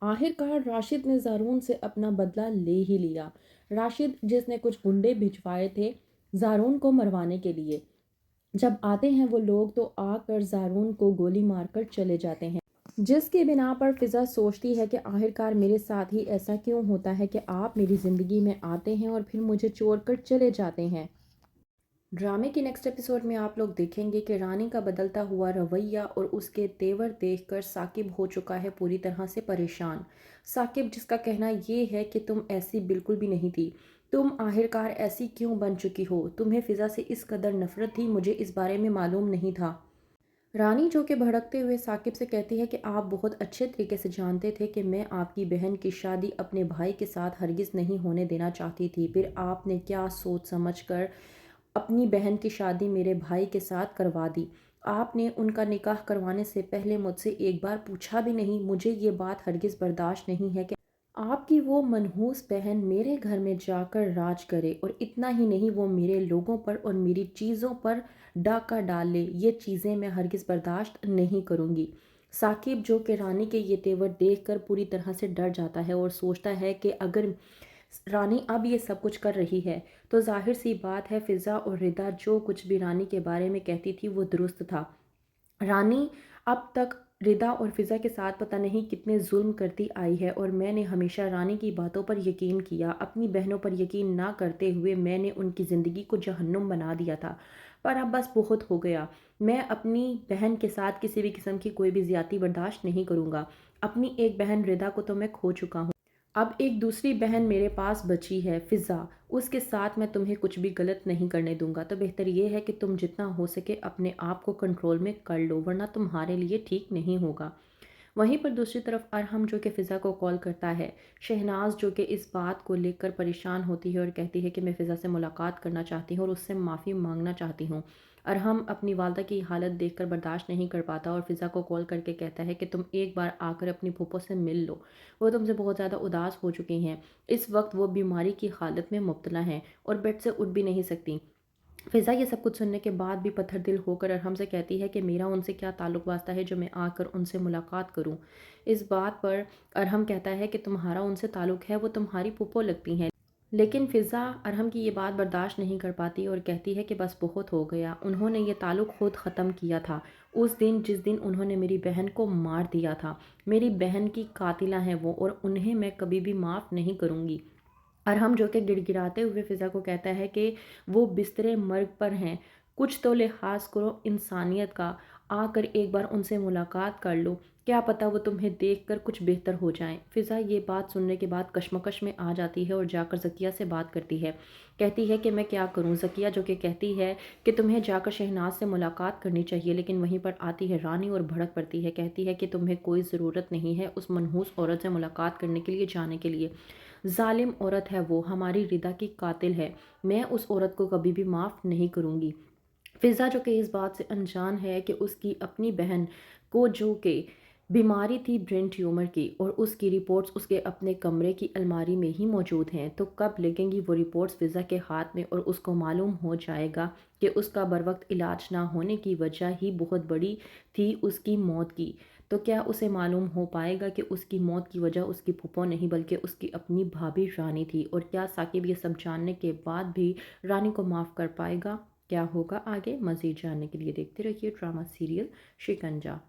आखिरकार राशिद ने ज़ारून से अपना बदला ले ही लिया। राशिद जिसने कुछ गुंडे भिजवाए थे ज़ारून को मरवाने के लिए, जब आते हैं वो लोग तो आकर ज़ारून को गोली मारकर चले जाते हैं। जिसकी बिना पर फ़िज़ा सोचती है कि आखिरकार मेरे साथ ही ऐसा क्यों होता है कि आप मेरी ज़िंदगी में आते हैं और फिर मुझे छोड़कर चले जाते हैं। ड्रामे के नेक्स्ट एपिसोड में आप लोग देखेंगे कि रानी का बदलता हुआ रवैया और उसके तेवर देखकर साकिब हो चुका है पूरी तरह से परेशान। साकिब जिसका कहना ये है कि तुम ऐसी बिल्कुल भी नहीं थी, तुम आखिरकार ऐसी क्यों बन चुकी हो, तुम्हें फ़िज़ा से इस कदर नफ़रत थी, मुझे इस बारे में मालूम नहीं था। रानी जो कि भड़कते हुए साकिब से कहती है कि आप बहुत अच्छे तरीके से जानते थे कि मैं आपकी बहन की शादी अपने भाई के साथ हरगिज़ नहीं होने देना चाहती थी, फिर आपने क्या सोच समझ कर अपनी बहन की शादी मेरे भाई के साथ करवा दी। आपने उनका निकाह करवाने से पहले मुझसे एक बार पूछा भी नहीं। मुझे ये बात हरगिज़ बर्दाश्त नहीं है कि आपकी वो मनहूस बहन मेरे घर में जाकर राज करे, और इतना ही नहीं, वो मेरे लोगों पर और मेरी चीज़ों पर डाका डाल ले। ये चीज़ें मैं हरगिज़ बर्दाश्त नहीं करूँगी। साकिब जो कि रानी के ये तेवर देखकर पूरी तरह से डर जाता है और सोचता है कि अगर रानी अब ये सब कुछ कर रही है तो जाहिर सी बात है फ़िज़ा और रिदा जो कुछ भी रानी के बारे में कहती थी वो दुरुस्त था। रानी अब तक रिदा और फ़िज़ा के साथ पता नहीं कितने जुल्म करती आई है, और मैंने हमेशा रानी की बातों पर यकीन किया। अपनी बहनों पर यकीन ना करते हुए मैंने उनकी ज़िंदगी को जहन्नुम बना दिया था। पर अब बस बहुत हो गया। मैं अपनी बहन के साथ किसी भी किस्म की कोई भी ज़्यादती बर्दाश्त नहीं करूँगा। अपनी एक बहन रिदा को तो मैं खो चुका हूँ। अब एक दूसरी बहन मेरे पास बची है फ़िज़ा, उसके साथ मैं तुम्हें कुछ भी गलत नहीं करने दूंगा। तो बेहतर ये है कि तुम जितना हो सके अपने आप को कंट्रोल में कर लो, वरना तुम्हारे लिए ठीक नहीं होगा। वहीं पर दूसरी तरफ अरहम जो कि फ़िज़ा को कॉल करता है। शहनाज जो कि इस बात को लेकर परेशान होती है और कहती है कि मैं फ़िज़ा से मुलाकात करना चाहती हूँ और उससे माफ़ी मांगना चाहती हूँ। अरहम अपनी वालदा की हालत देखकर बर्दाश्त नहीं कर पाता और फ़िज़ा को कॉल करके कहता है कि तुम एक बार आकर अपनी फूफो से मिल लो, वो तुमसे बहुत ज़्यादा उदास हो चुकी हैं। इस वक्त वो बीमारी की हालत में मुब्तला हैं और बेड से उठ भी नहीं सकती। फ़िज़ा ये सब कुछ सुनने के बाद भी पत्थर दिल होकर अरहम से कहती है कि मेरा उनसे क्या ताल्लुक़ वास्ता है जो मैं आकर उनसे मुलाकात करूं। इस बात पर अरहम कहता है कि तुम्हारा उनसे ताल्लुक़ है, वो तुम्हारी फूफो लगती हैं। लेकिन फ़िज़ा अरहम की ये बात बर्दाश्त नहीं कर पाती और कहती है कि बस बहुत हो गया, उन्होंने ये ताल्लुक़ खुद ख़त्म किया था उस दिन जिस दिन उन्होंने मेरी बहन को मार दिया था। मेरी बहन की कातिला हैं वो, और उन्हें मैं कभी भी माफ़ नहीं करूँगी। अरहम जो कि गिड़गिड़ाते हुए फ़िज़ा को कहता है कि वो बिस्तरे मर्ग पर हैं, कुछ तो लिहाज़ करो इंसानियत का, आकर एक बार उनसे मुलाकात कर लो, क्या पता वो तुम्हें देखकर कुछ बेहतर हो जाएं। फ़िज़ा ये बात सुनने के बाद कशमकश में आ जाती है और जाकर ज़किया से बात करती है। कहती है कि मैं क्या करूं। ज़किया जो कि कहती है कि तुम्हें जाकर शहनाज से मुलाकात करनी चाहिए, लेकिन वहीं पर आती है रानी और भड़क पड़ती है। कहती है कि तुम्हें कोई ज़रूरत नहीं है उस मनहूस औरत से मुलाकात करने के लिए जाने के लिए। ज़ालिम औरत है वो, हमारी रिदा की कातिल है, मैं उस औरत को कभी भी माफ़ नहीं करूँगी। फ़िज़ा जो कि इस बात से अनजान है कि उसकी अपनी बहन को जो कि बीमारी थी ब्रेन ट्यूमर की, और उसकी रिपोर्ट्स उसके अपने कमरे की अलमारी में ही मौजूद हैं, तो कब लगेंगी वो रिपोर्ट्स फ़िज़ा के हाथ में और उसको मालूम हो जाएगा कि उसका बरवक्त इलाज ना होने की वजह ही बहुत बड़ी थी उसकी मौत की। तो क्या उसे मालूम हो पाएगा कि उसकी मौत की वजह उसकी फूफो नहीं बल्कि उसकी अपनी भाभी रानी थी, और क्या साकिब ये सब जानने के बाद भी रानी को माफ़ कर पाएगा? क्या होगा आगे? मज़ीद जानने के लिए देखते रहिए ड्रामा सीरियल शिकंजा।